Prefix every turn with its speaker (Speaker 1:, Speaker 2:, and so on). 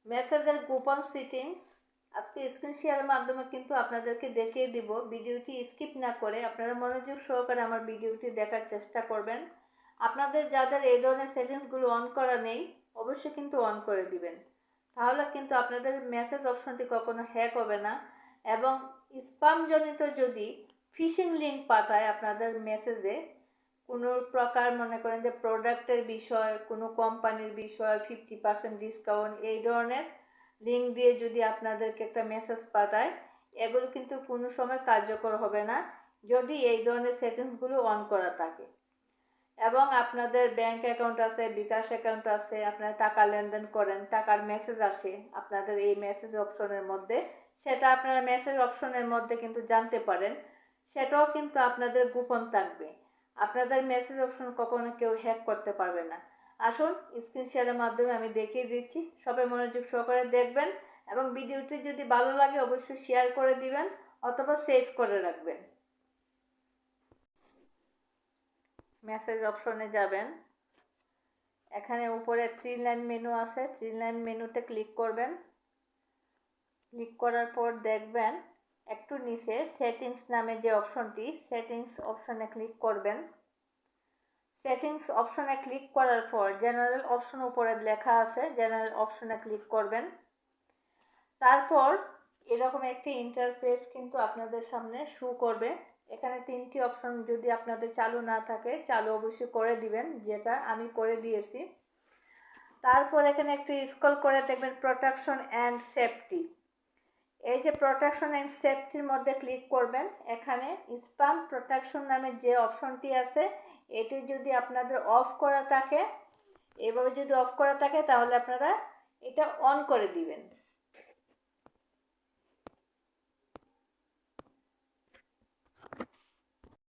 Speaker 1: মেসেজের গোপন সেটিংস আজকে স্ক্রিন শেয়ারের মাধ্যমে কিন্তু আপনাদেরকে দেখিয়ে দিব। ভিডিওটি স্কিপ না করে আপনারা মনোযোগ সহকারে আমার ভিডিওটি দেখার চেষ্টা করবেন। আপনাদের যাদের এই ধরনের সেটিংসগুলো অন করা নেই অবশ্যই কিন্তু অন করে দিবেন, তাহলে কিন্তু আপনাদের মেসেজ অপশনটি কখনো হ্যাক হবে না। এবং স্প্যামজনিত যদি ফিশিং লিঙ্ক পাঠায় আপনাদের মেসেজে, কোনো প্রকার মনে করেন যে প্রোডাক্টের বিষয়, কোনো কোম্পানির বিষয়, 50% ডিসকাউন্ট, এই ধরনের লিঙ্ক দিয়ে যদি আপনাদেরকে একটা মেসেজ পাঠায়, এগুলো কিন্তু কোনো সময় কার্যকর হবে না যদি এই ধরনের সেটিংসগুলো অন করা থাকে। এবং আপনাদের ব্যাংক অ্যাকাউন্ট আছে, বিকাশ অ্যাকাউন্ট আছে, আপনারা টাকা লেনদেন করেন, টাকার মেসেজ আসে আপনাদের এই মেসেজ অপশনের মধ্যে, সেটা আপনারা মেসেজ অপশনের মধ্যে কিন্তু জানতে পারেন, সেটাও কিন্তু আপনাদের গোপন থাকবে। আপনাদের মেসেজ অপশন কখনো কেউ হ্যাক করতে পারবে না। আসুন স্ক্রিন শেয়ারের মাধ্যমে আমি দেখিয়ে দিচ্ছি, সবাই মনোযোগ সহকারে দেখবেন এবং ভিডিওটি যদি ভালো লাগে অবশ্যই শেয়ার করে দিবেন অথবা সেভ করে রাখবেন। মেসেজ অপশনে যাবেন, এখানে উপরে 3 লাইন মেনু আছে, 3 লাইন মেনুতে ক্লিক করবেন। ক্লিক করার পর দেখবেন একটু নিচে সেটিংস নামে যে অপশনটি, সেটিংস অপশনে ক্লিক করবেন। সেটিংস অপশনে ক্লিক করার পর জেনারেল অপশন উপরে লেখা আছে, জেনারেল অপশনে ক্লিক করবেন। তারপর এরকম একটি ইন্টারফেস কিন্তু আপনাদের সামনে শো করবে। এখানে 3টি অপশন যদি আপনাদের চালু না থাকে, চালু অবশ্যই করে দিবেন, যেটা আমি করে দিয়েছি। তারপর এখানে একটু স্ক্রল করে দেখবেন প্রোটেকশন অ্যান্ড সেফটি। এই যে প্রোটেকশন অ্যান্ড সেফটির মধ্যে ক্লিক করবেন। এখানে স্প্যাম প্রোটেকশন নামে যে অপশনটি আছে, এটি যদি আপনাদের অফ করা থাকে, এভাবে যদি অফ করা থাকে তাহলে আপনারা এটা অন করে দিবেন।